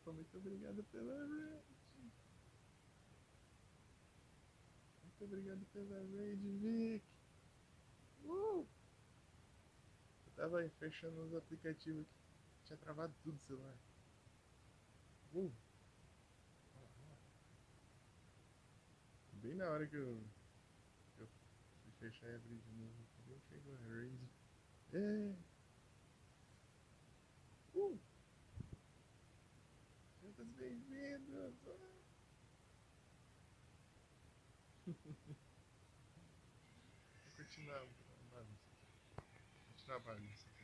Opa, muito obrigado pela raid. Muito obrigado pela raid, Vic. Eu tava aí fechando os aplicativos aqui. Tinha travado tudo o celular. Uh. Bem na hora que eu fui fechar e abrir de novo. Bem chegou a raid. É. Uh. Juntas bem-vindas. Vou continuar a bagunça. Continuar a bagunça aqui.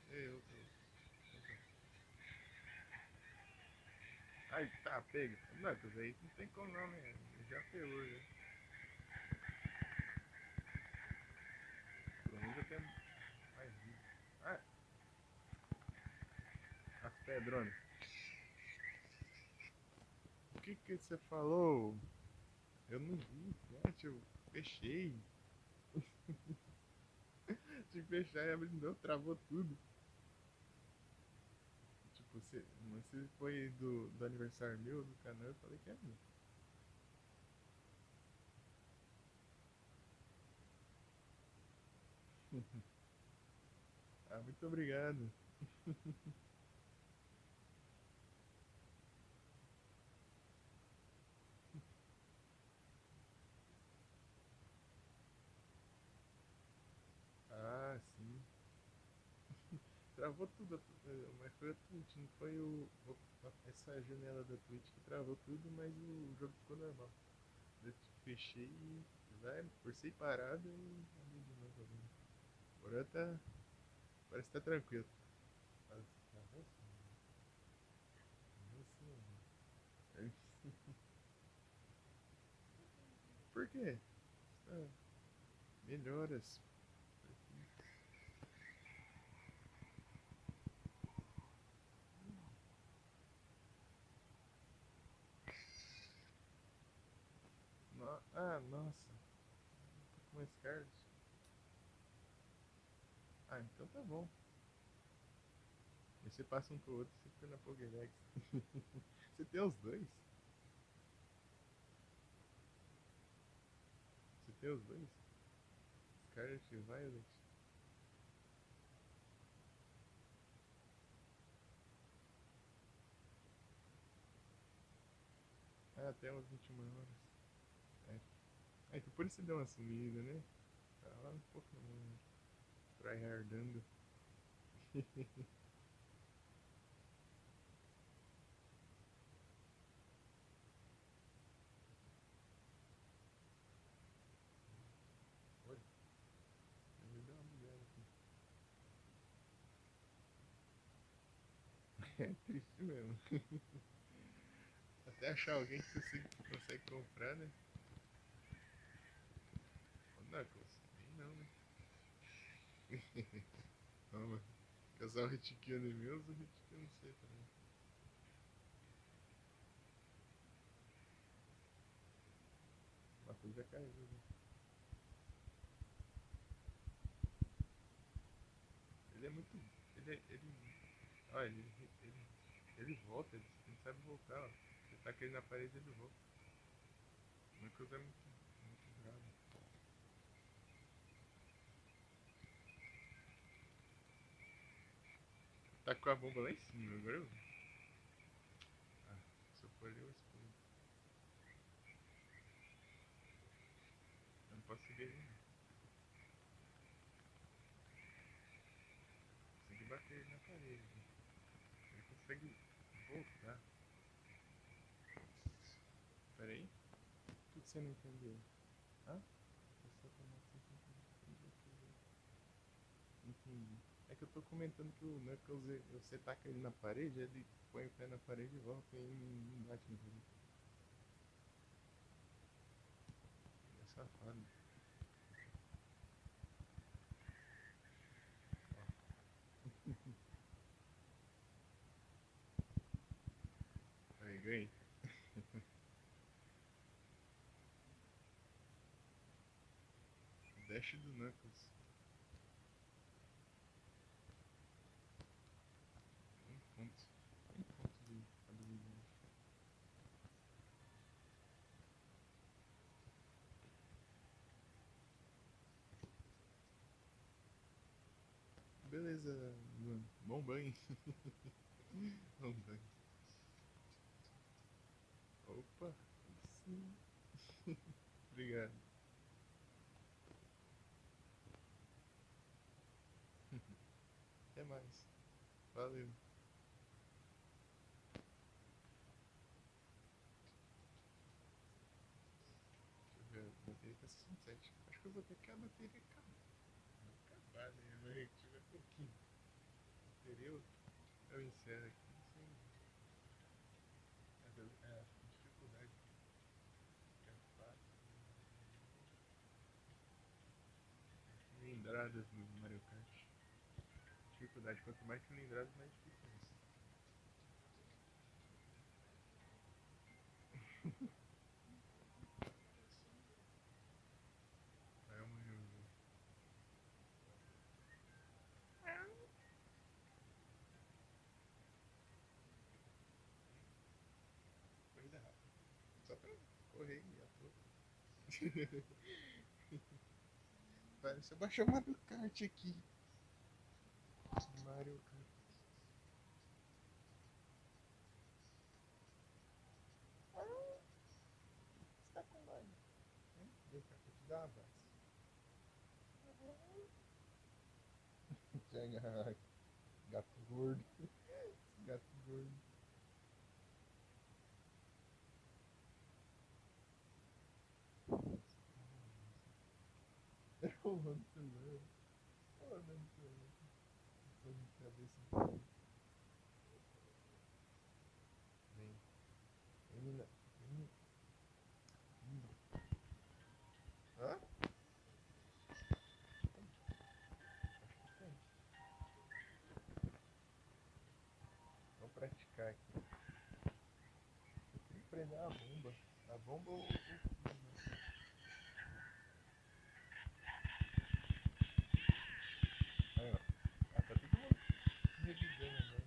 Eu. Ai, tá, pega. Não, que aí não tem como não, né? Já pegou, já. Pelo menos eu tenho mais vida. Ah, as pedronas. O que você falou? Eu não vi, chat, eu fechei. Tive que fechar e abrir de novo, travou tudo. Tipo, você foi do aniversário meu, do canal, eu falei que é meu. Ah, muito obrigado. Ah, sim. Travou tudo, mas foi a Twitch, não foi essa janela da Twitch que travou tudo, mas o jogo ficou normal. Eu fechei e vai, forcei parada e abri de novo agora. Agora tá. Parece que tá tranquilo. Mas travou sim, travou sim. Por quê? Ah, melhoras. Ah, nossa. Tô com mais cards. Ah, então tá bom. Aí você passa um pro outro, você fica na Pokédex. Você tem os dois? Você tem os dois? Scarlet e Violet? Ah, até umas 21 horas. É. Ah, então por isso você deu uma sumida, né? Tava um pouco tryhardando. Olha, ele deu uma bugada aqui. É triste mesmo. Até achar alguém que consegue comprar, né? Ô, Knuckles, nem não, né? Vamos. Casal retiquiano e meus, o retiquiano não sei também. O Matheus já caiu, né? Ele é muito. Olha, ele volta, ele sabe voltar, ó. Você taca ele na parede ele volta. O Knuckles é muito bravo. Tá com a bomba lá em cima, agora eu vi. Ah, se eu for ali eu explodo. Eu não posso seguir ele, não. Consegui bater ele na parede. Ele consegue voltar. Pera aí. O que você não entendeu? Hã? Você tomou 50. Entendi. É que eu tô comentando que o Knuckles, você taca ele na parede, ele põe o pé na parede e volta e não bate no parede. Ele é safado. Aí, ganhei. Dash do Knuckles. Beleza, Luan. Bom banho. Bom banho. Opa, sim. Obrigado. Até mais. Valeu. Deixa eu ver, a bateria tá 67. Acho que eu vou ter que a bateria acabar. Não acabar, né? Vai tiver pouquinho. Bateria eu encerro aqui sem. A dificuldade que é fácil. Cilindradas no Mario Kart. Dificuldade, quanto mais cilindradas, mais difícil é. Aí eu morri. Corrida rápida. Só pra correr e à toa. Deixa eu baixar o Mario Kart aqui. Mario Kart. Você tá com dó? Vem cá, vou te dar um abraço. Chega, gato gordo. Gato gordo. Eu roubando o celular. Roubando o celular. Tô de cabeça. Vem. Menina. Menina. Hã? Acho que tem. Vamos praticar aqui. Eu queria prender a bomba. A bomba ou o fio, né? Aí, ó. Ah, tá todo mundo revidando agora.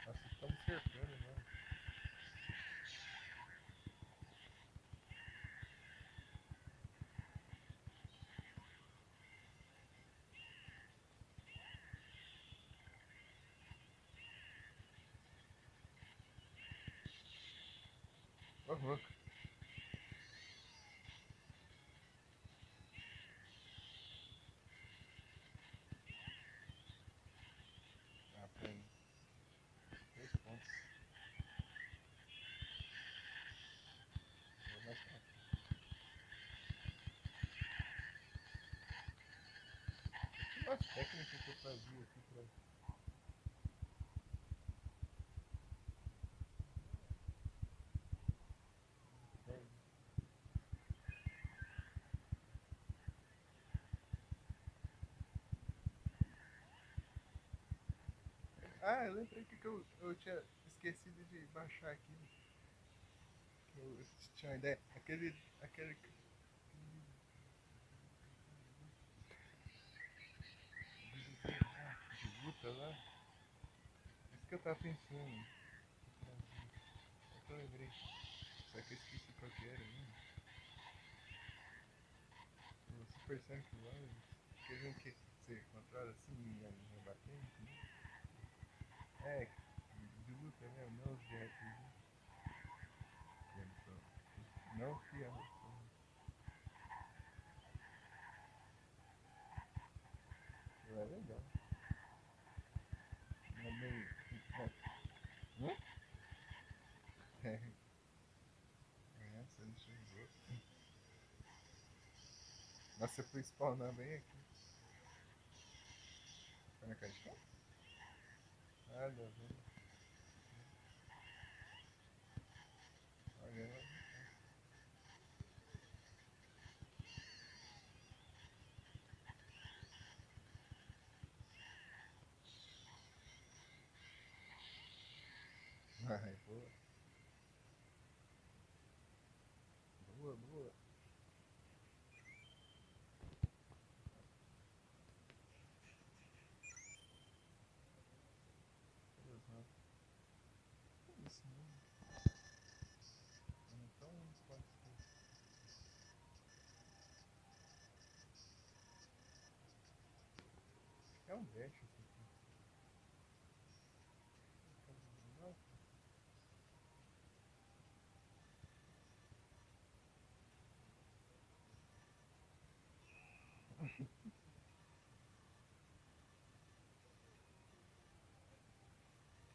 Nossa, estamos cercando agora. Aham. Ah, peraí. 3 pontos. Vou mais rápido. Tinha umas técnicas que eu fazia aqui pra. É. Ah, eu lembrei que eu tinha esquecido de baixar aqui. Que eu tinha uma ideia. Aquele de luta lá. Isso que eu tava pensando. É que eu lembrei. Só que eu esqueci qual que era, né? O Super Sonic Warriors. Aquele um que você controla assim e rebatendo, né? É, de luta mesmo, não os de RPG. Não que é. É legal. Não é meio. Hã? É, você não chegou. Nossa, você foi spawnar bem aqui. Foi na caixa? Ah, dá vendo. Olha lá. Ai, boa. Boa, boa. Uhum. um mexe isso aqui. Nossa,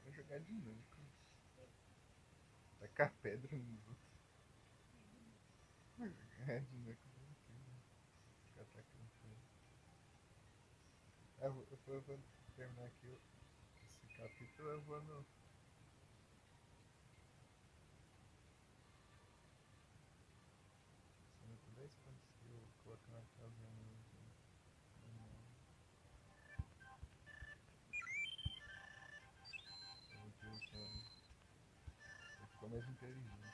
vou jogar de novo. Tacar pedra nos outros. É, de novo. Ficar atacando pedra. Eu vou terminar aqui esse capítulo. Eu vou no. Só no 10 quando eu colocar uma casinha no utilizando. Ele ficou mais inteligente. Né?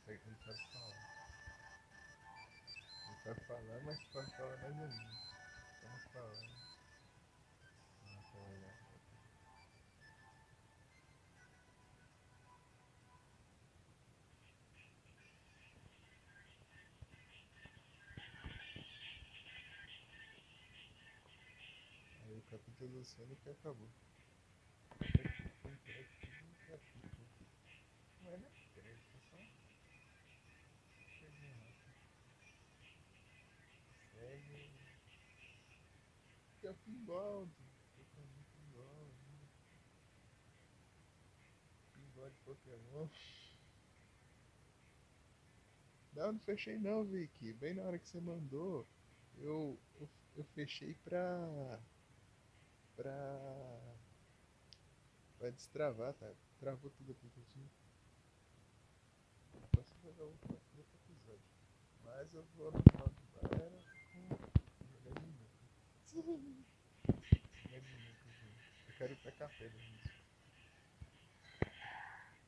Ele sabe falar. Ele sabe falar, mas pode falar mais ou menos. Estamos falando. Nossa, olha. Aí o capítulo do Sonic acabou. Foi crédito do capítulo. Não é nem crédito, é só cheguei rápido. Segue. Que é o pinball. Eu também pinball. Pinball de Pokémon. Não, não fechei não, Vicky. Bem na hora que você mandou, eu fechei pra, pra destravar, tá? Travou tudo o aplicativo. Posso jogar outro episódio. Mas eu vou no final de Byron com jogar de novo. Jogar de novo, gente. Eu quero tacar pedra nisso.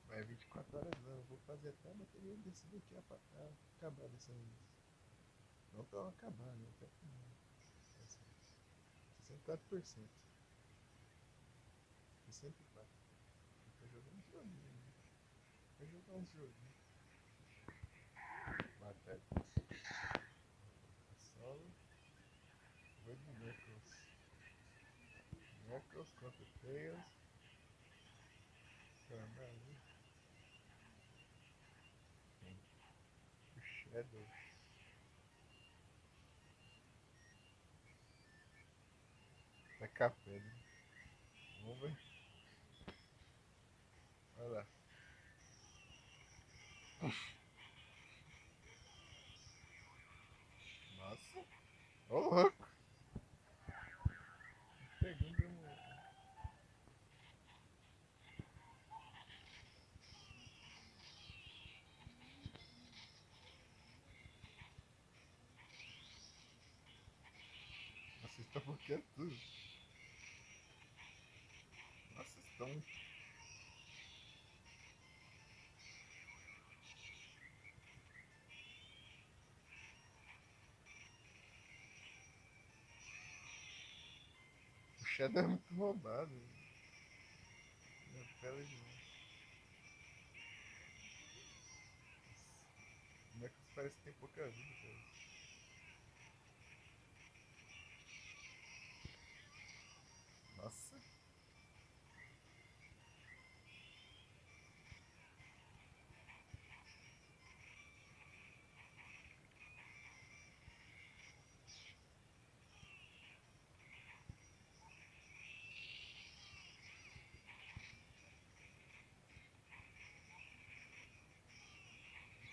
Mas é 24 horas não, eu vou fazer até a bateria desse daqui acabar dessa vez. Não pra acabar, né? Até o final. 64%. 64. Tô jogando uns joguinhos, né? Vou jogar uns joguinhos. Batalha. Solo. Vou de Knuckles. Knuckles contra Tails. Caramba, ali. Tem o Shadow. Tacar pedra. Vamos ver. Olha lá. Nossa. Ô louco. Pegando um. Vocês estão bloqueando tudo. Nossa, vocês estão. O Shadow é muito roubado. Minha tela demais. Como é que parece que tem pouca vida, cara? Nossa.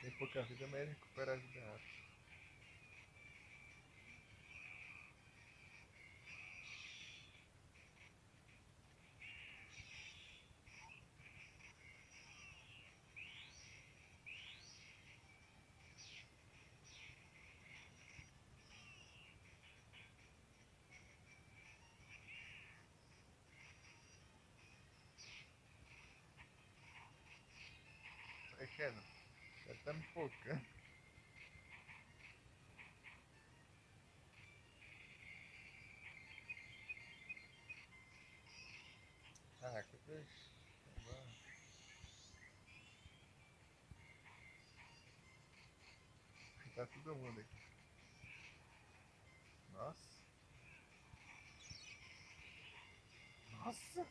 Tem pouca vida, mas ele recupera a vida rápido. Vai, Shadow. Já tá me focando. Ah, que peixe. Tá todo mundo aqui. Nossa. Nossa!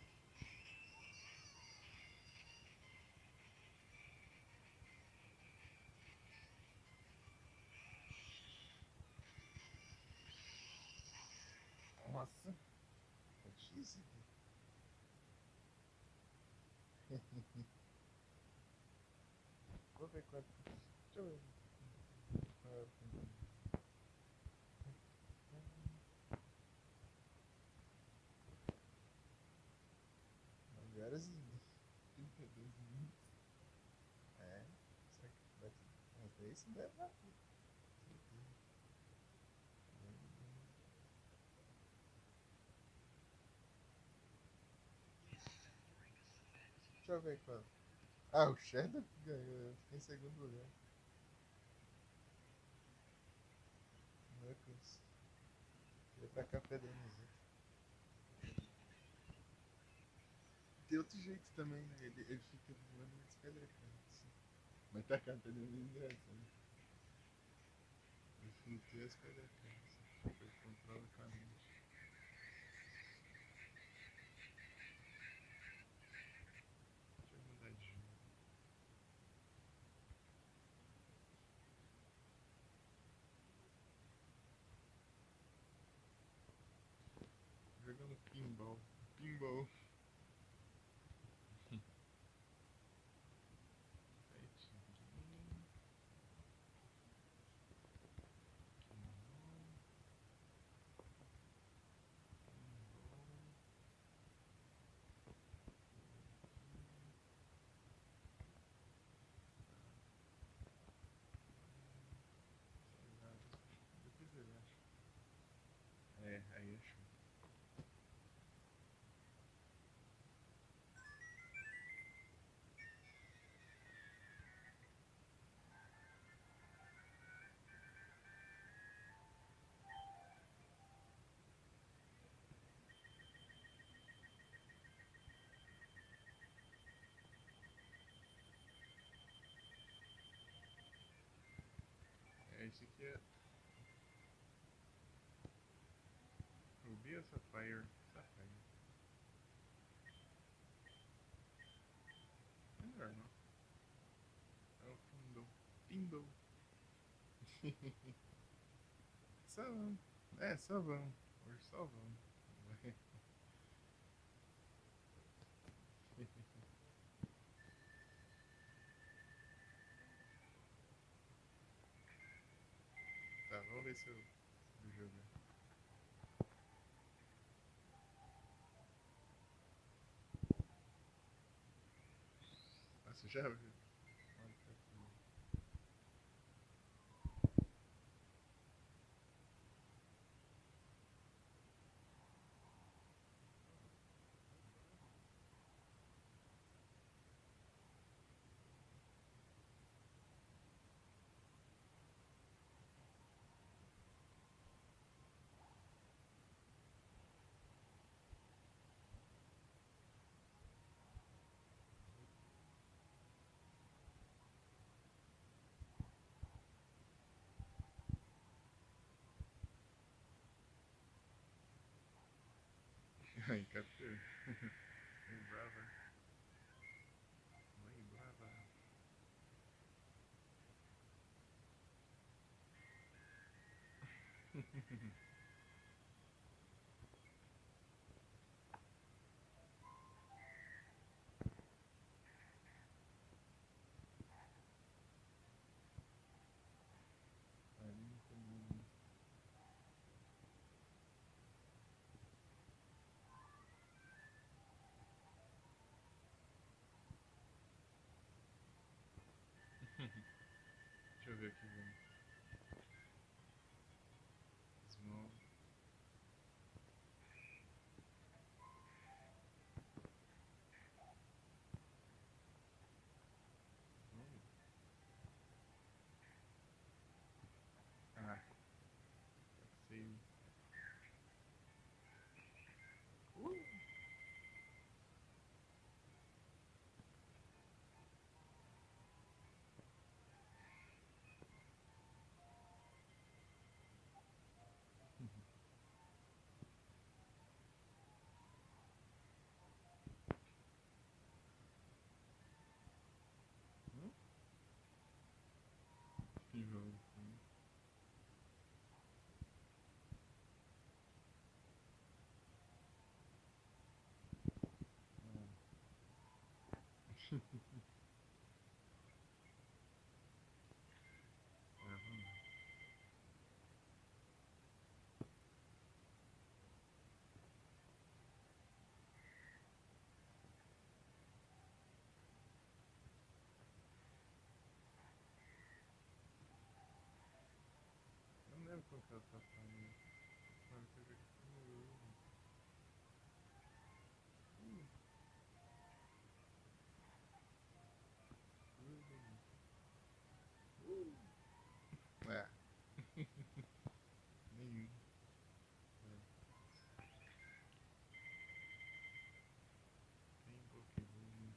Nossa! Tá difícil aqui. Vou ver quanto. Deixa eu ver. Agora sim. 32 minutos. É. Será que vai. Mas daí isso deve rápido. Certeza. Deixa eu ver quanto. Ah, o Shadow ganhou. Eu fiquei em segundo lugar. Knuckles. Queria tacar pedra nos outros. Tem outro jeito também, né? Ele fica voando e as pedras caem. Assim. Mas tacar pedra é meio engraçado. Ele flutua e as pedras caem. Assim. Tipo, ele controla com a mente. Deixa eu mudar de jogo. Jogando pinball. Pinball. Fighting game. Pinball. Pinball. Sei lá. Depois eu acho. É, aí achou. É, esse aqui é Ruby ou Sapphire? Sapphire. É normal. É o Pindle. Pindle. Só vamos. É, só vamos. Hoje só vamos. Tá, vamos ver se eu jogo. Nossa, já viu? Ai, captura. Lembrava. Lembrava. Ali não tem nada. Deixa eu ver aqui, vamos. Small. Aham. Eu não lembro quanto que ela tá falando. Mano, que eu joguei primeiro. Ah, nenhum. É, tem Pokémon.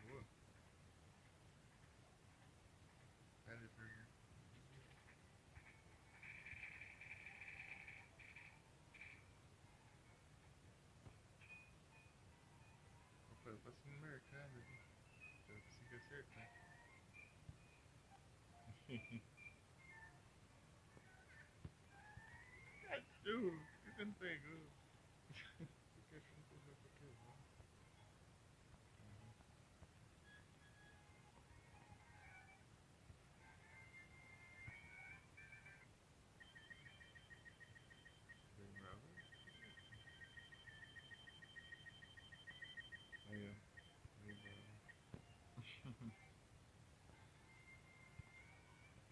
Boa. Cara, pergunta. Opa, eu passei no mercado ali. Eu consegui acertar. Cachorro, por que você não pegou? Porque acho que não pegou Pokémon. Uhum. Lembrava. Aí, ó. Lembrava.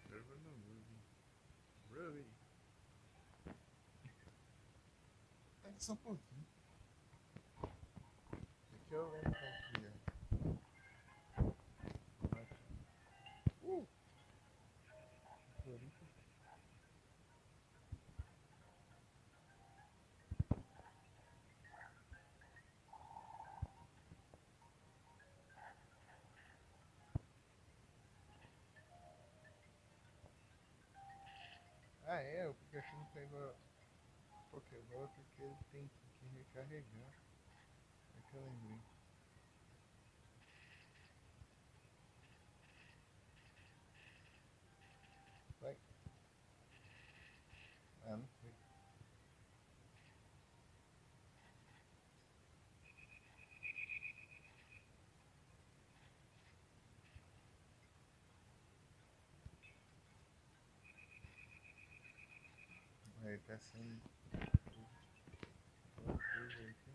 Agora eu vou no Ruby. Ruby. Tá aqui só um pouquinho. Aqui eu lembro qual que é. Uh! Floripa. Ah, é, o Pikachu não pegou Pokébola porque ele tem que recarregar. É que eu lembrei. Vai. Ah, não foi. Aí tá sendo. Curva aqui,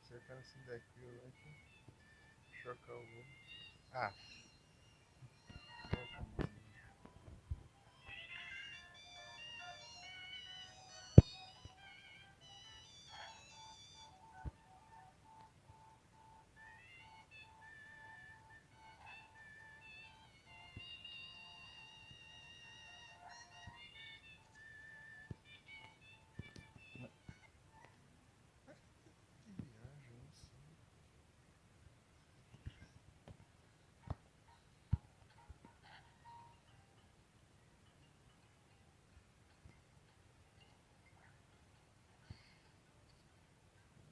acertar esse daqui aqui. Chocar o ovo. Ah, que viagem, não sei.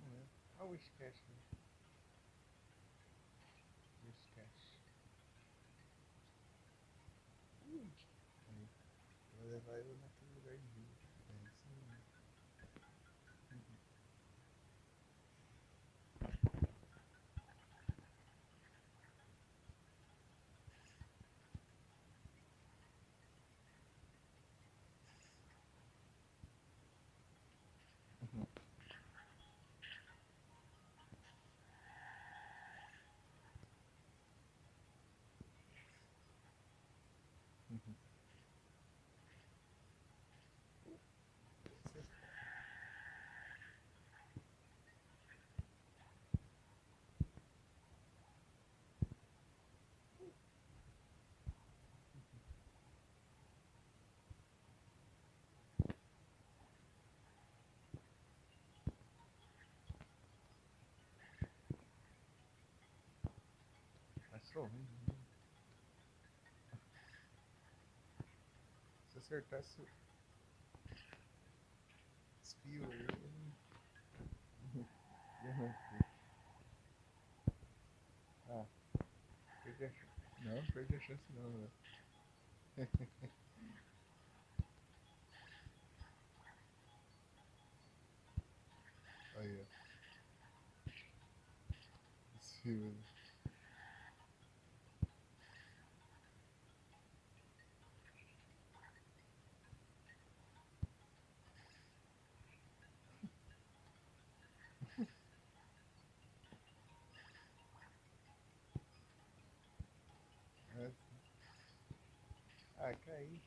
Não lembro. Ah, o Whiscash, né? Whiscash. Aí, vou levar ele naquele lugar de rio. É isso mesmo. Mas sou ruim. Né? Se acertasse aqui, ó. Eu não sei. Ah, perdi a chance. Não, perdi a chance não, velho. Aí, ó. Possível. Ah, caí.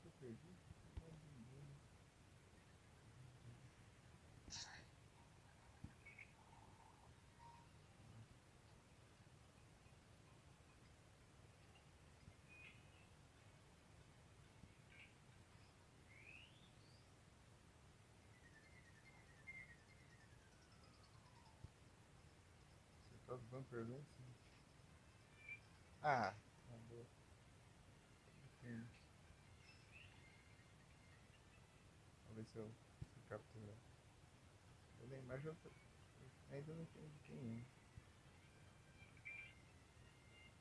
Eu perdi. Você tá usando perguntas? Ah, tá boa. Vamos ver se eu capturar. Eu nem mais eu ainda não entendi quem é.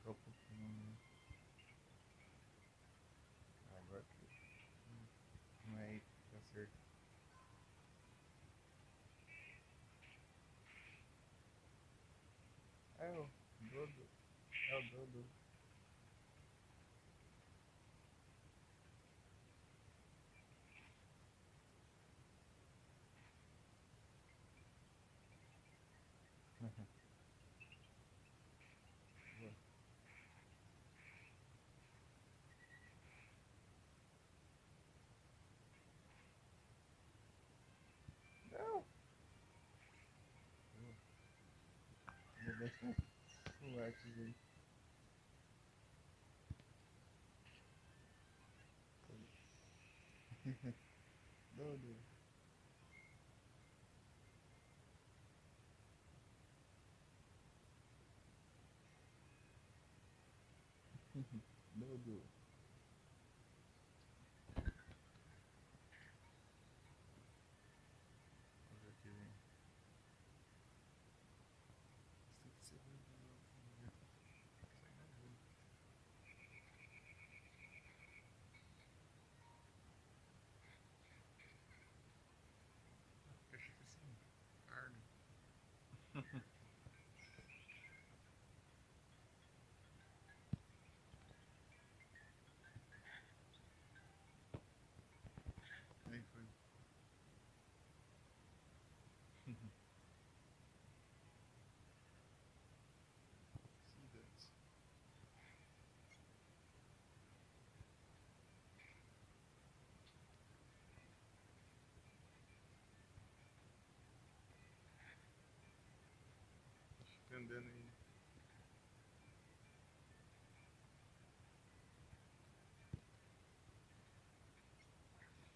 Qual Pokémon é? Ah, agora que não é aí que tá certo. É o Dodo. É o Dodo. Boa. Não! Boa. Ainda bem que o Arthur aí. Dodo. Dodo. Vamos ver aqui, vem. Isso tem que ser ruim de novo. Vamos ver. Sai na boa. Caixa assim. Carne. Aí foi. Cidades. Fica andando aí.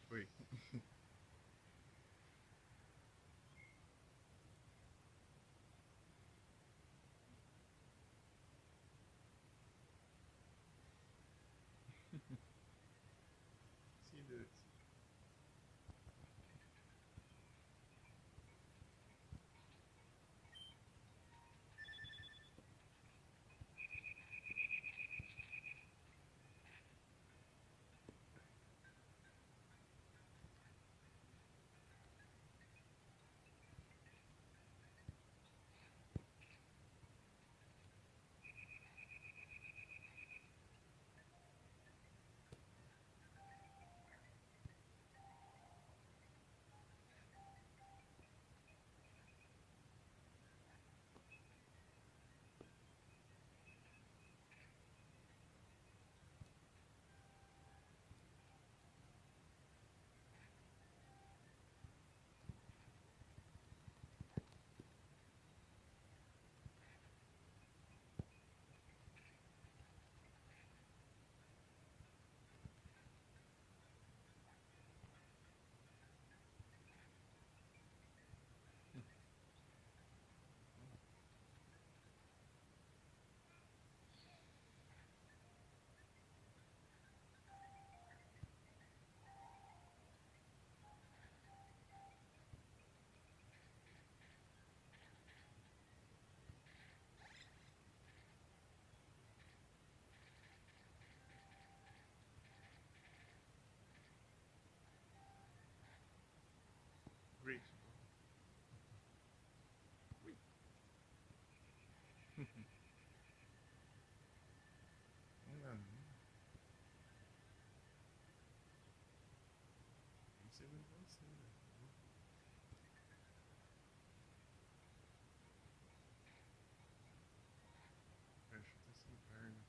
Foi. Cidades. Não, não sei onde você, velho. Cara, chuta esse inferno.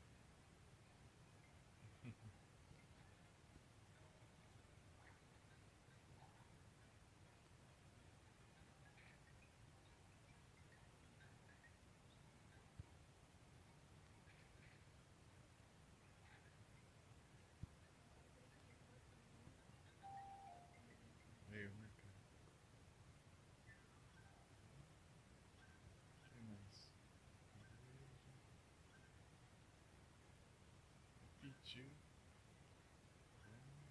Eu, né, cara? O que mais? Pitiu. Vamos.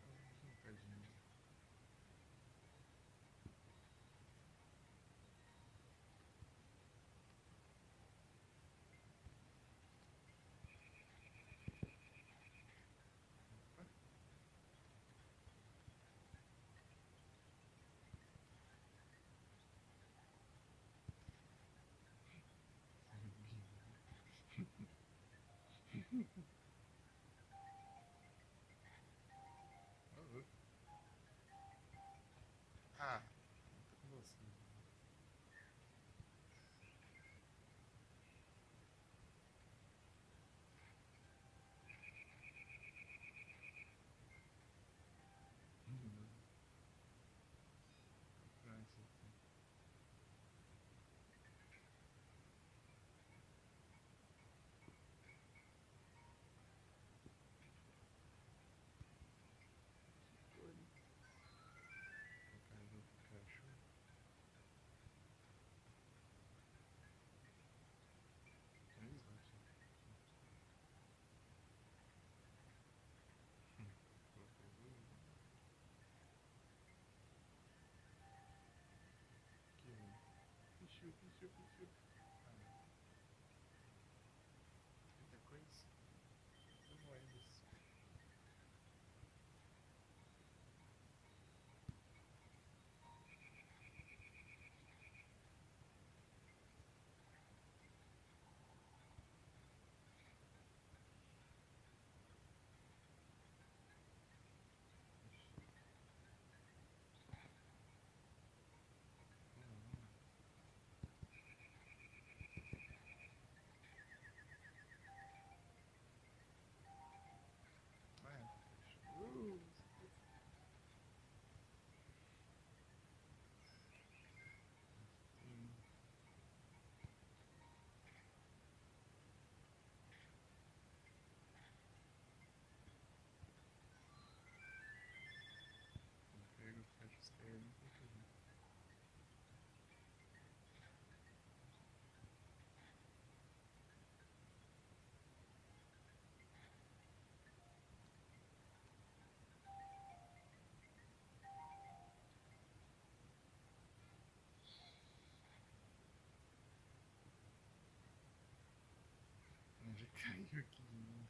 Vamos um bocadinho. Opa. Ô, louco. Ah, não tô com você. Comprar isso aqui. Olha. Colocar no cachorro. É slot. Colocar duas. Aqui, mano. Pichu, pichu, pichu. Ah, muita coisa. São moedas. Vamos lá, vamos lá. Ah, cachorro. Tem. Pega o fecho externo e tem que ver. Já caiu aqui de novo.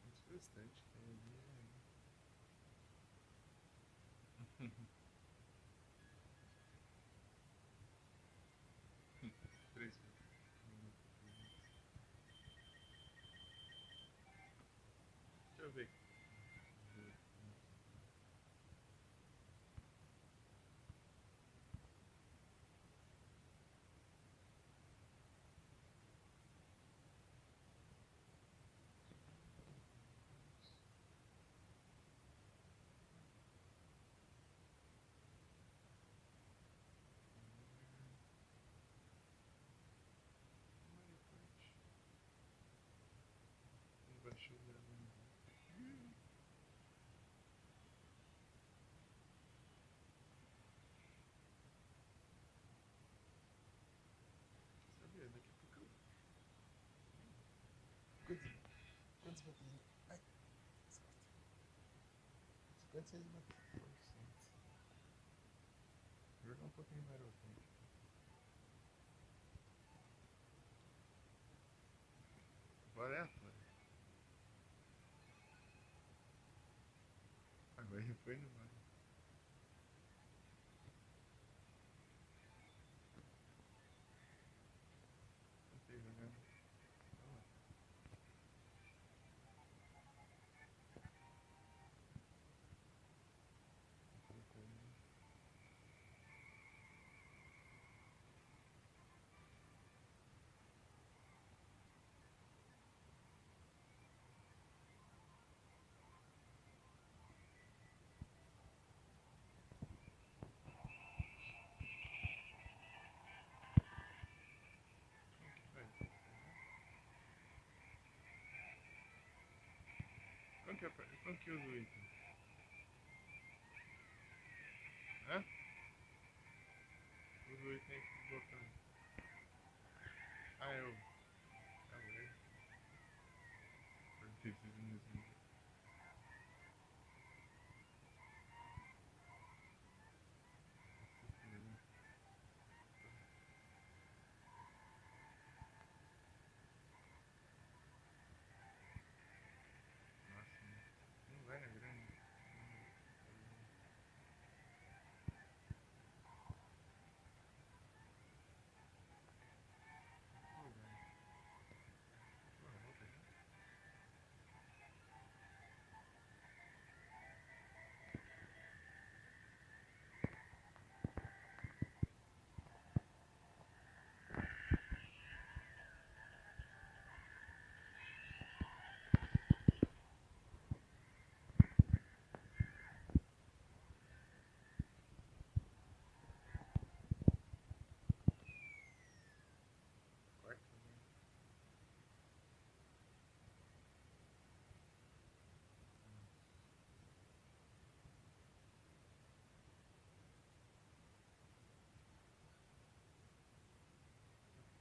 Muito frustrante cair ali. É. 3 minutos. Deixa eu ver. Mario Kart. Não baixou o drama. Sabia, daqui a pouco eu. Quantos baterias? Ai, as costas. Quantos vocês bateram? Jogar um pouquinho Mario Kart. Bora é aleatório. Agora foi no Mario. como que usa o item? Hã? Usa o item desbloqueando. Ah, eu. Ah, velho. Preciso mesmo. Nossa, não vai na grana. Não vai. Não, volta aqui. Quarto também.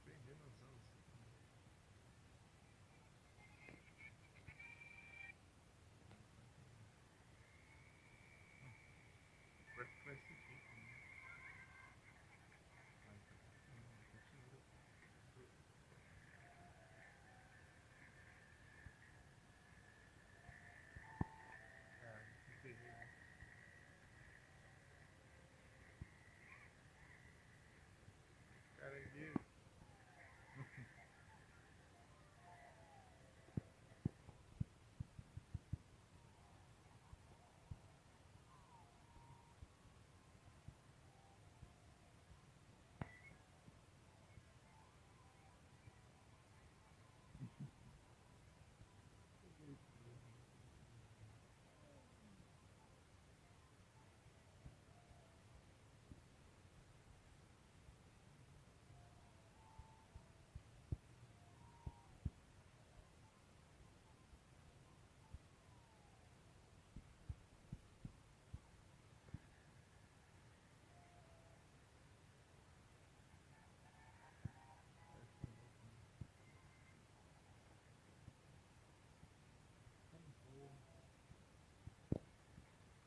Prendendo as aulas. Quarto classifica, né? Mas continua. Ah, enterrei, né? Caranguejo.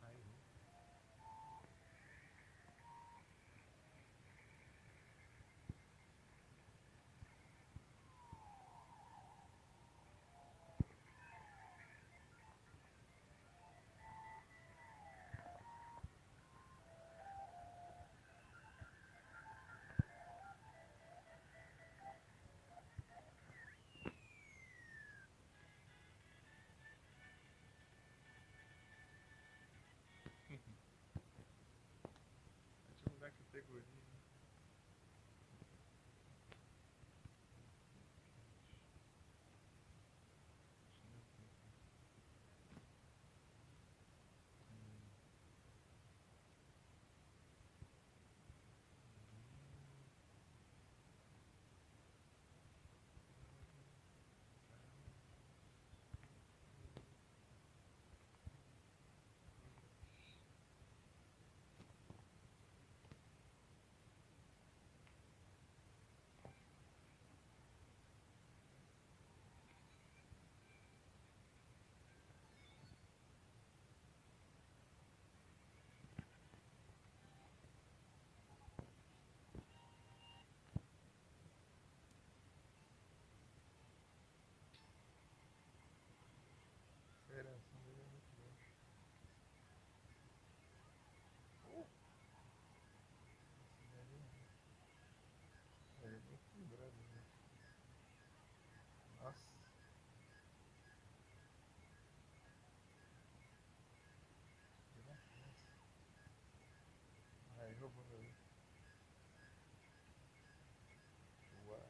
Ai, deixa eu mudar a categoria. Aceleração dele é muito boa. É bem equilibrado, né? Nossa, que bacana. Aí roubou meu item. Uau.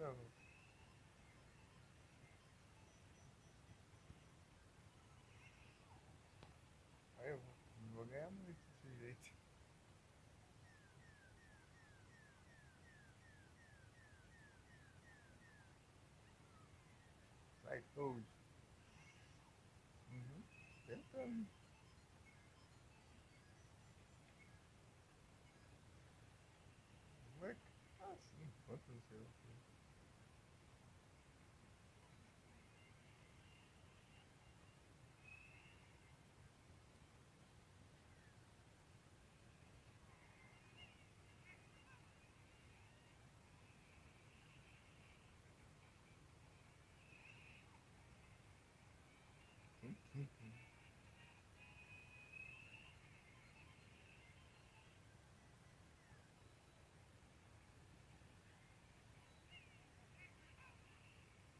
Não, aí eu vou ganhar muito desse jeito. Sai, Toad. Uhum. Tentando. Moleque. Ah, sim. Quanto não sei o que.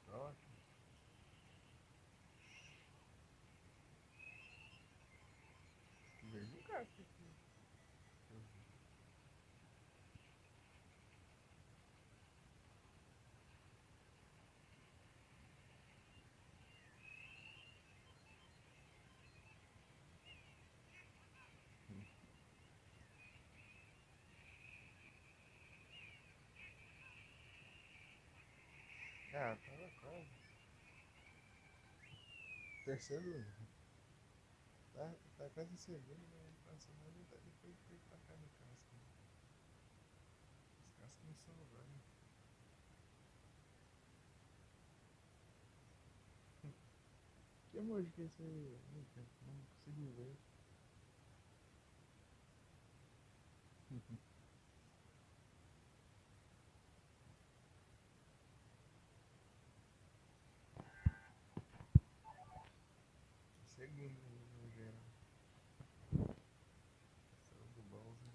Ótimo. Vejo um casco aqui. Eu vi. Ah, tava quase. Terceiro. Tá quase em segundo, mas não passou nada. Depois foi pra cá no casco. Os cascos não salvaram. Que emoji que é esse aí? Eita, não consigo ver. Segundo no geral. Saiu do Bowser.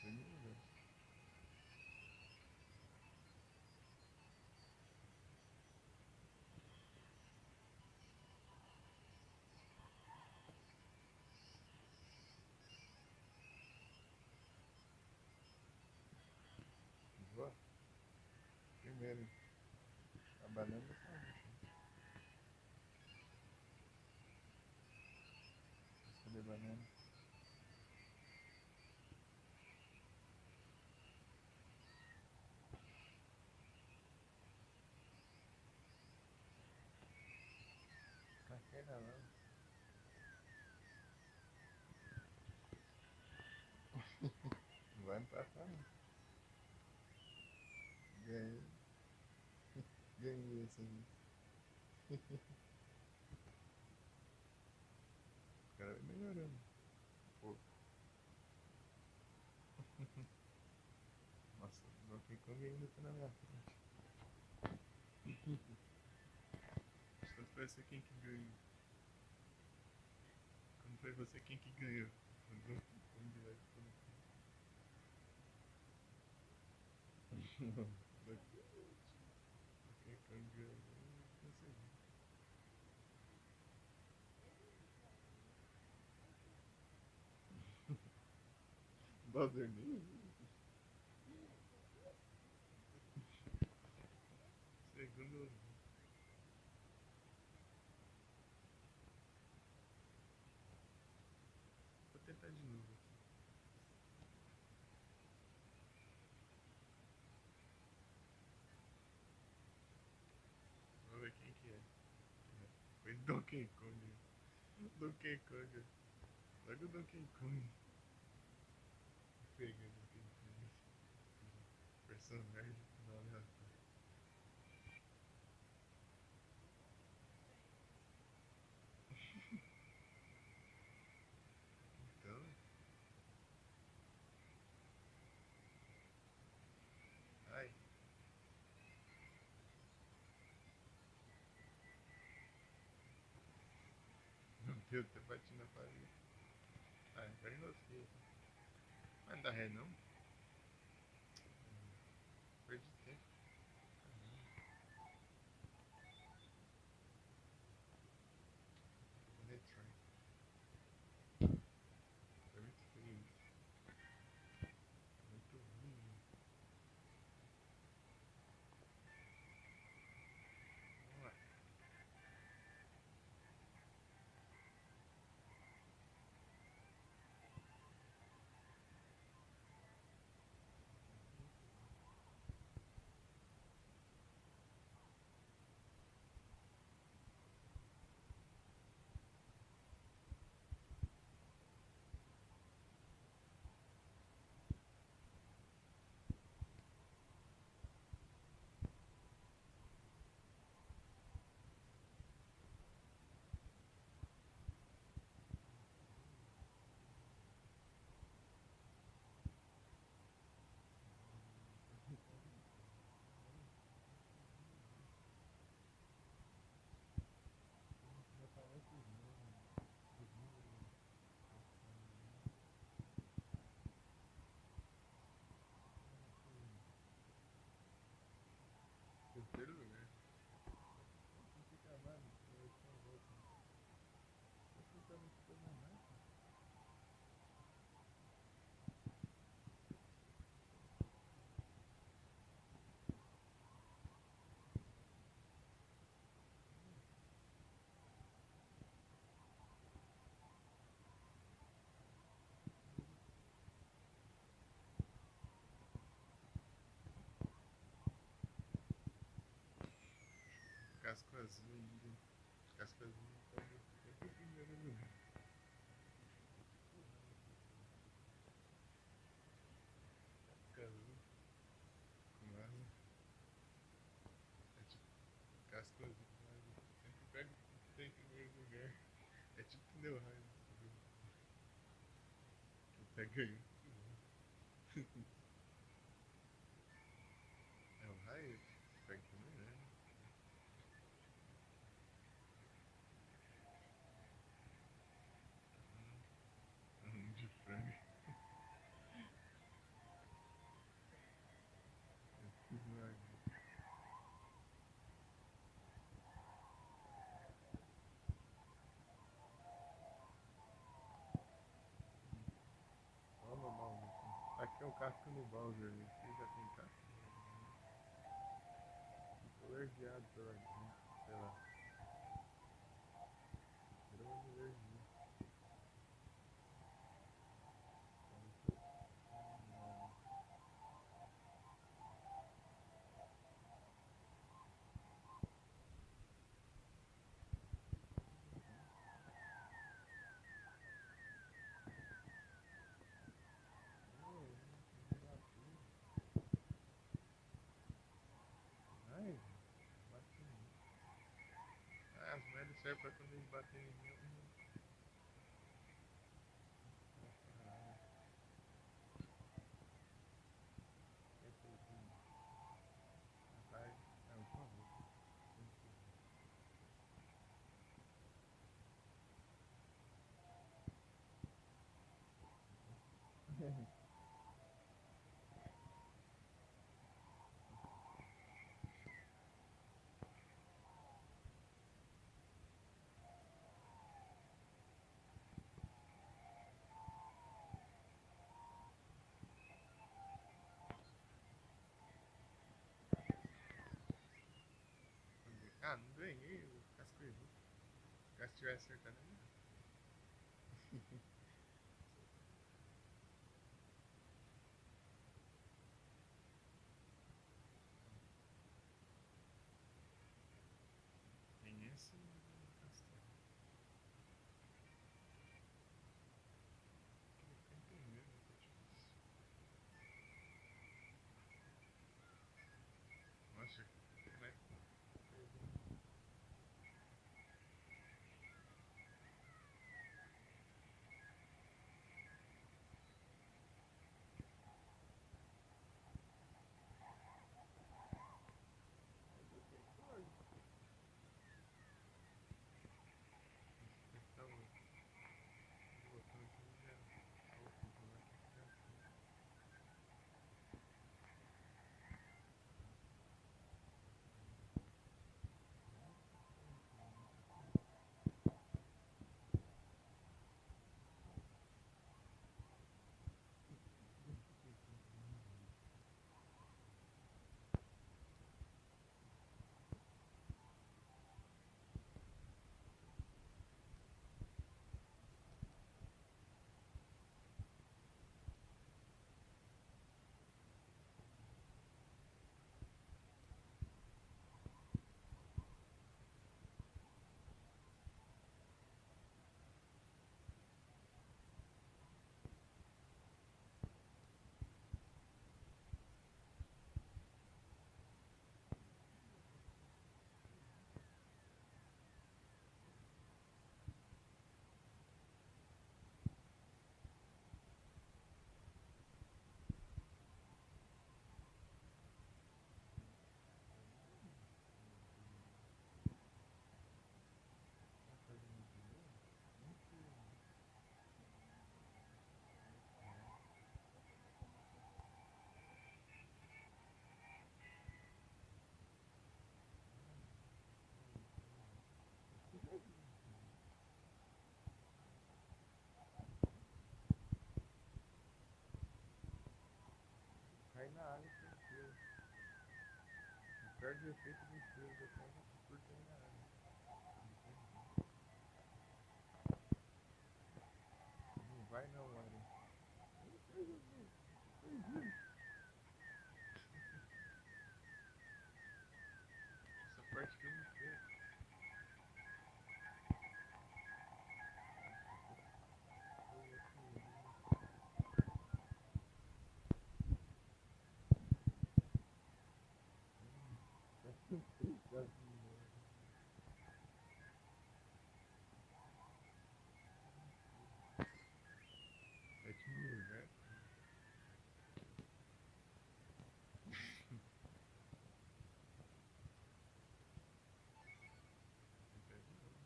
Segundo. Boa. Primeiro. A banana tá. Escolher banana. Carteira lá. Não vai empatar, não. Ganhei. Ganhei essa vez. O cara vai melhorando. Pô. Nossa, o Donkey Kong ainda tá na minha frente. Quando foi você quem que ganhou? Quando foi você quem que ganhou? O Donkey Kong vai ficando. Donkey Kong ganhou. Não sei. Bowser nem. Segundo. Vou tentar de novo aqui. Vamos ver quem que é. Foi Donkey Kong. Donkey Kong. Logo o Donkey Kong. Pega Donkey Kong. Personagem. Não, não. Então, Eu até bati na parede. Ah, agora enrosquei. Mas não dá ré não? Perdi tempo. Retry. Foi muito feio isso. Muito ruim. Vamos lá. Já parece os nomes. Terceiro lugar. Não fica lá, não só volta. Tá tentando ficar na máquina. Casco azul. Casco azul tá sempre em primeiro lugar. Casco azul com asa. É tipo casco azul com asa. Sempre pega o que tem em primeiro lugar. É tipo pneu raio. Que pega ganhou. É o raio que pega em primeiro, né? De frango. Olha o Bowser. Aqui é o casco no Bowser. Aqui já tem casco. Tô alergiado pela. Sei lá. Virou uma alergia. Ai, bate em mim. Ah, as moedas servem pra quando eles baterem em mim. Esse aqui. Rapaz, é a última vez. Ah, não ganhei o casco errou. Se o casco tivesse acertado ali. Tem esse castelo. Queria ficar em primeiro, né? Tá difícil. Nossa, né? Perdendo. Perde o efeito do peso da câmera por ter na área. Não vai não, Mario. Essa parte que eu não sei. Sétimo lugar. Tentar de novo.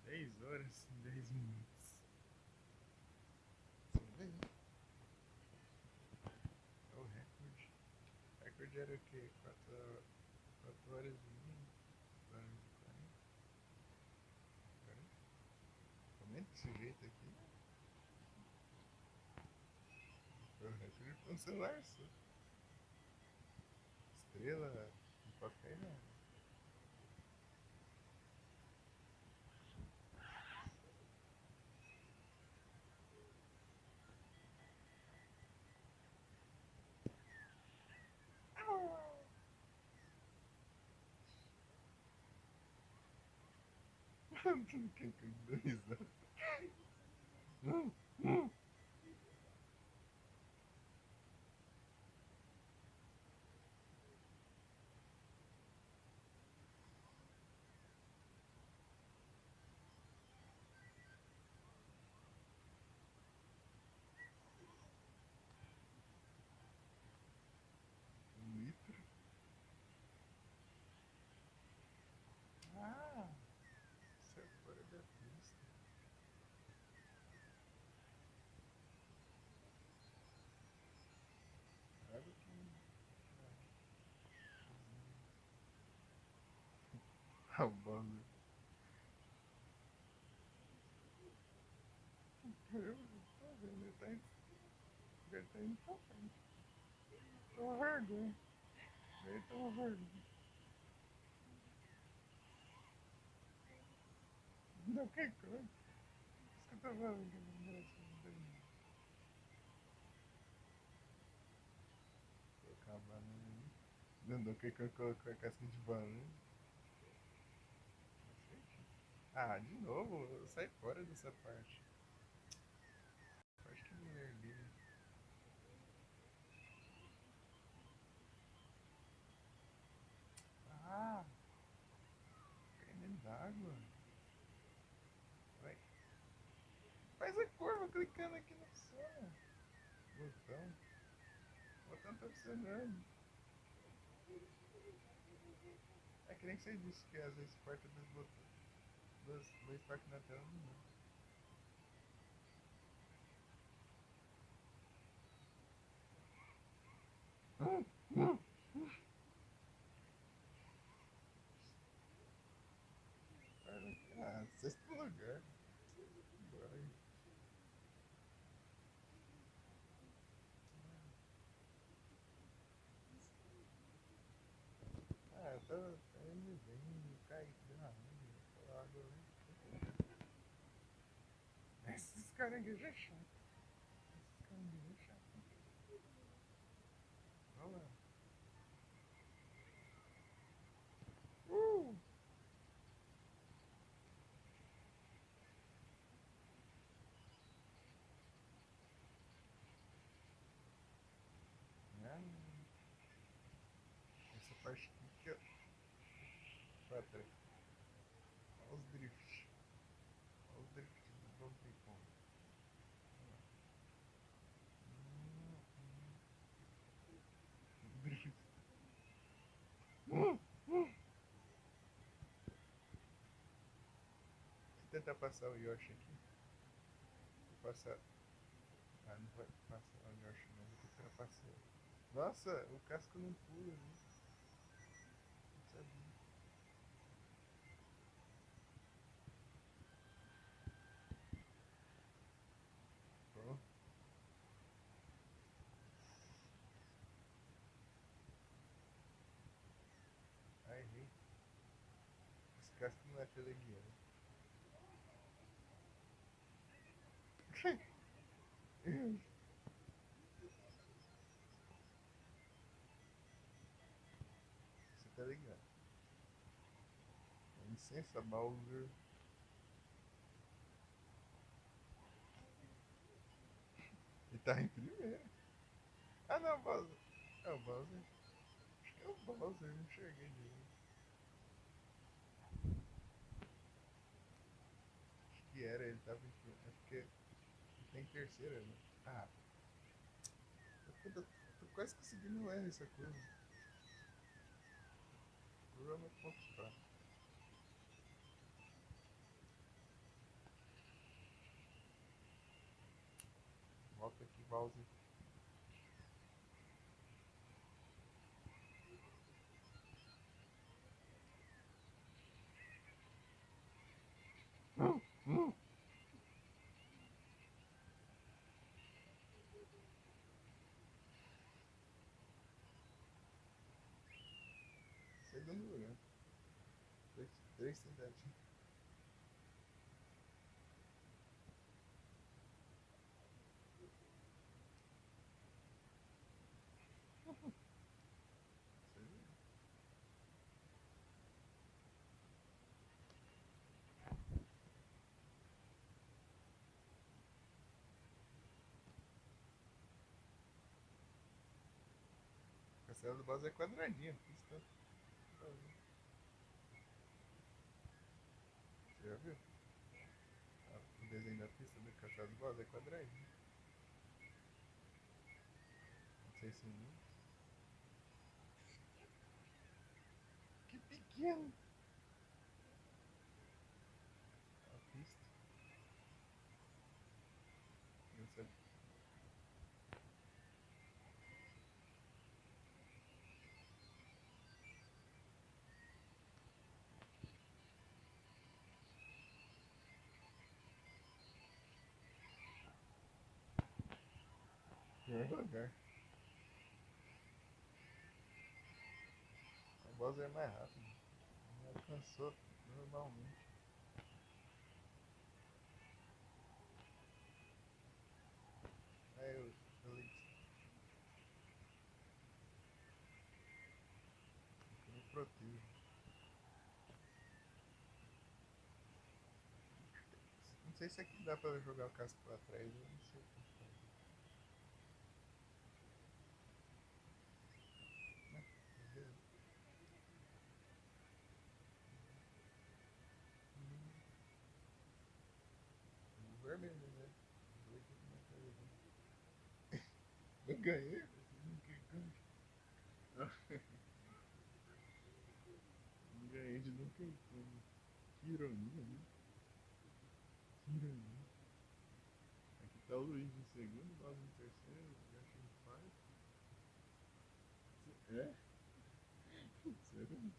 10 horas e 10 minutos. Sim, bem. É o recorde. O recorde era o quê? 4 horas e meia? 4 horas e 40? 40? Comenta desse jeito aqui. O recorde foi um celular só. Estrela, não pode cair não. Quem deu risada? Um litro? Ah, isso é fora da pista. Água que. A bola. Eu tô vendo, ele tá indo pra frente. Tô vergonha. Ele toma vergonha. Não, que coisa. Isso que eu tô falando que é engraçado. Colocar a banana ali. Não, não, que eu colocou a casca de banana. Ah, de novo, sai fora dessa parte. Parte que mulher dele. Ah, creme d'água. Vai. Faz a curva clicando aqui no som. Botão. O botão tá funcionando. É que nem você disse que às vezes corta dois botões. Dois toques na tela não dá. Ah, sexto lugar. Vai. Ah, tá indo bem. Cai dentro da água. Aquela água ali. Esses caranguejos é chato. Esses caranguejos é chato. Olha lá. Uh! Ah, essa parte aqui que eu. Pra trás. Olha os drifts. Olha os drifts do Donkey Kong. Drift. Se tentar passar o Yoshi aqui, vou passar. Ah, não vai passar o Yoshi, não. Vou tentar passar. Nossa, o casco não pula, né? Não sabia. Ó, ai, errei. Esse casco não é teleguiado. Você tá ligado. Com licença, Bowser. Ele tá em primeiro. Ah, não, Bowser. É o Bowser. Acho que é o Bowser, não enxerguei direito. Acho que era, ele tava em primeiro. É porque ele tá em terceiro, né? Ah, eu tô quase conseguindo errar essa coisa. Programa ponto fraco. Volta aqui, Bowser. Segundo lugar. Três tentativas. O castelo do Bowser é quadradinho, a pista. Você já viu? O desenho da pista do castelo do Bowser é quadradinho. Não sei se não. Que pequeno! A pista. Não sei. Pior lugar. O Bowser é mais rápido. Não alcançou normalmente. Aí eu me protejo. Não sei se aqui dá pra jogar o casco pra trás, eu não sei como faz. Né? Beleza. O vermelho, né? Vou ver aqui como é que tá jogando. Eu ganhei? Que ganho. Ganhei de Donkey Kong. Que ironia, né? Que ironia. Aqui tá o Luigi em segundo, Bowser em terceiro, Yoshi em quarto. É? Sério?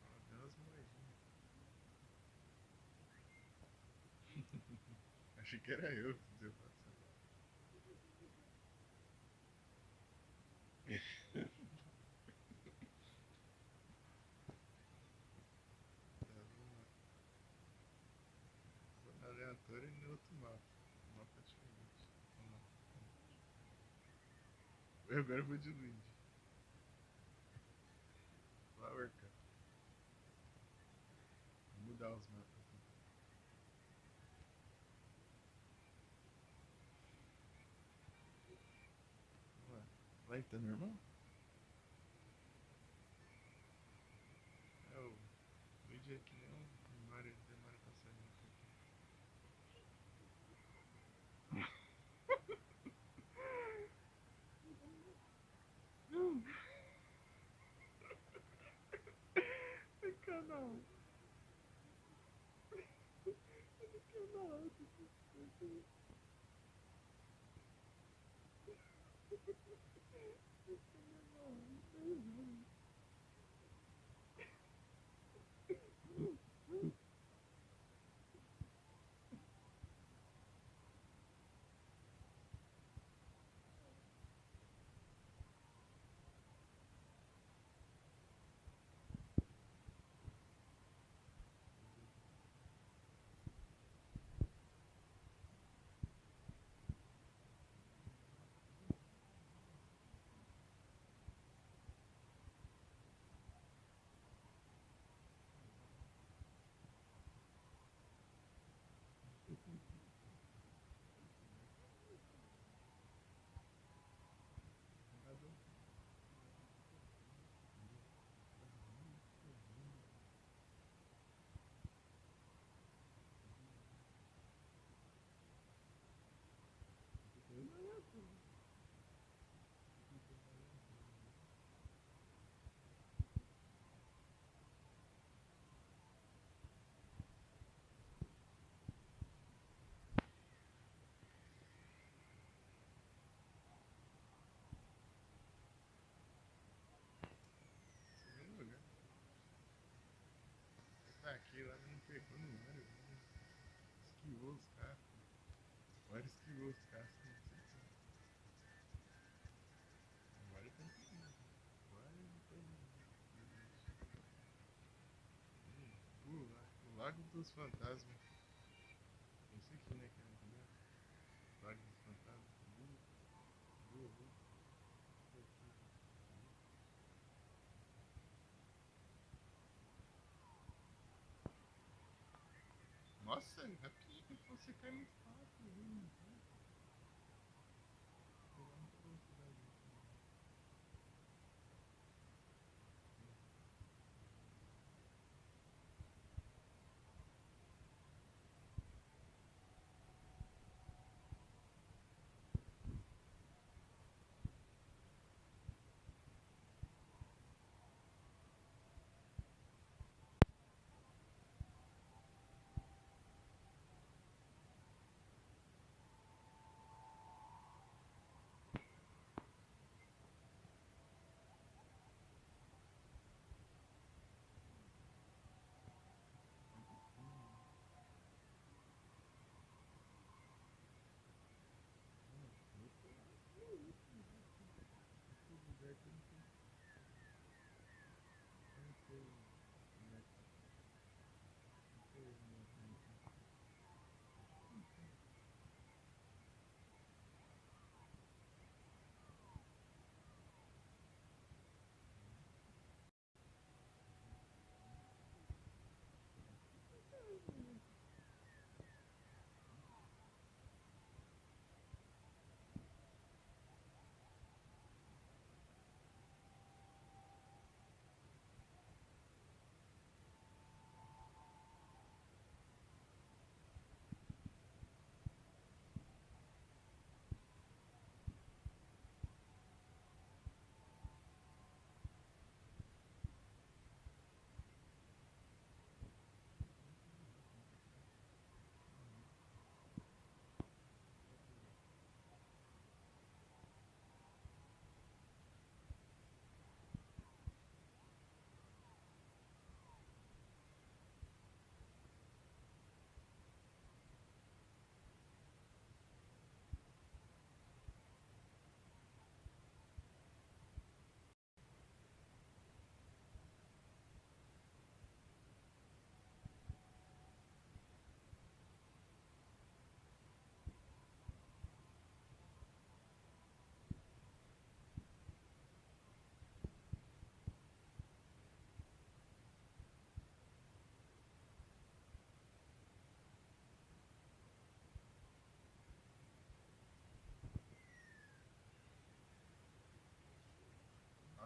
Ó, deu umas moedinhas. Achei que era eu que fazia passar. Tá, vamos lá. Vou na aleatória e no outro mapa. Mapa diferente. Vamos lá. Eu agora vou de Luigi. Flower Cup. Vou mudar os mapas aqui. Vamos lá. Vai, tá normal? É o Luigi é que nem um Mario, ele demora pra sair um pouquinho. Não, canal. Segundo lugar. Tá aqui, lá não pegou no Mario. Esquivou os caras. O Mario esquivou os caras. O Mario tá empinando. O Mario não tem. O Lago dos Fantasmas. Esse aqui, né, cara? Entendeu? Lago dos Fantasmas. Burro. Nossa, aqui você cai muito fácil.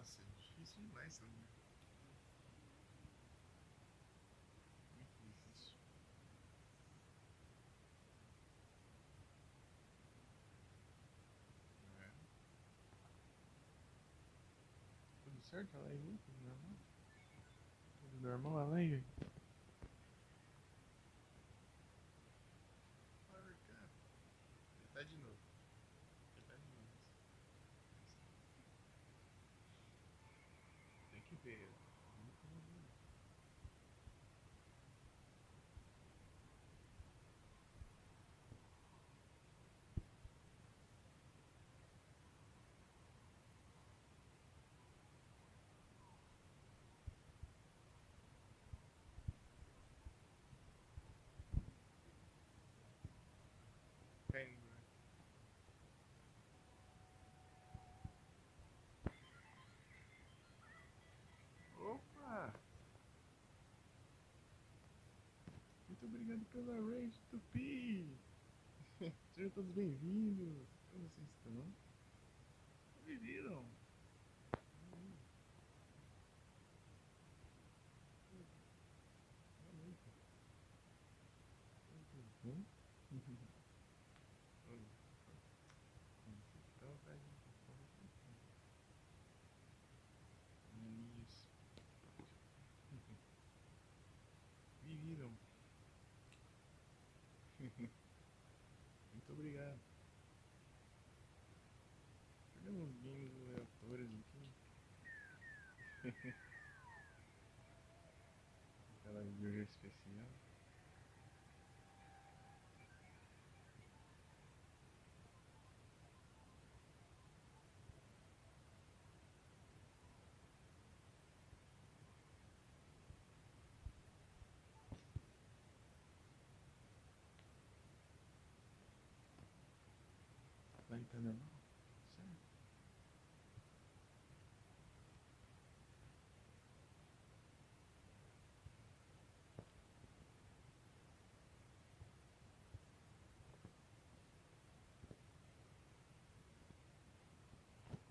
Nossa, é difícil demais essa música. Muito difícil. É. Tudo certo, ela aí? Tudo normal? Tudo normal, ela aí? Power Cup. Pera. Caindo. Opa! Muito obrigado pela raid, Tupi! Sejam todos bem-vindos! Como vocês estão? Sobreviveram! Hum? Então, vai. Isso. Viviram! Muito obrigado. Jogando uns games aleatórios aqui. Aquela de hoje especial. Vai tá normal? Certo?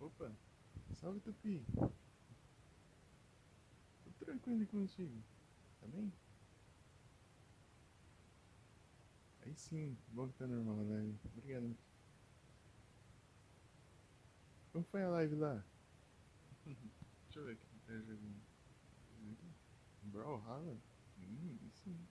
Opa! Salve, Tupi! Tudo tranquilo contigo? Tá bem? Aí sim, bom que tá normal a live. Obrigado. Como foi a live lá? Deixa eu ver aqui. Tá jogando. Brawlhalla? Sim.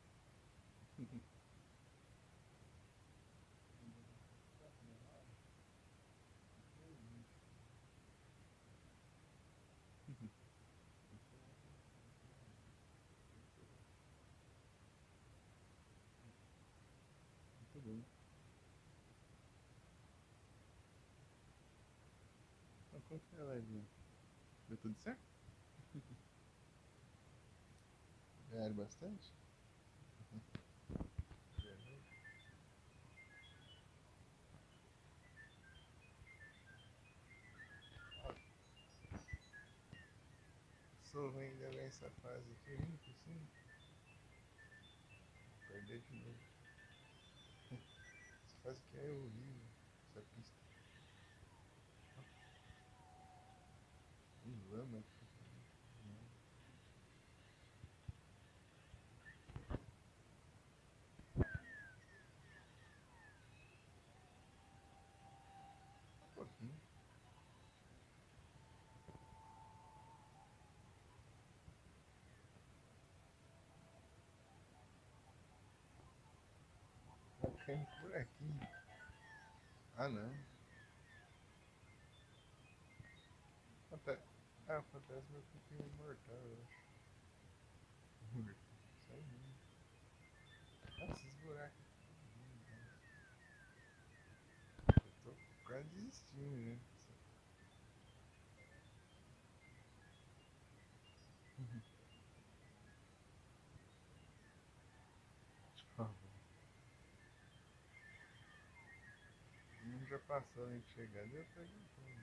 Muito bom. Então, como foi a live lá? Deu tudo certo? Ganharam bastante? Sou ruim ainda nessa fase aqui, único sim. Perder de novo. Essa fase aqui é horrível. Essa pista. Lama aqui. Um pouquinho. Tá caindo por aqui. Ah, não. Ah, o fantasma é porque tem um imortal, eu acho. Isso aí mesmo. Nossa, esses buracos. Eu tô quase desistindo já. Por favor. Já passou a gente chegar. Deu pra gente.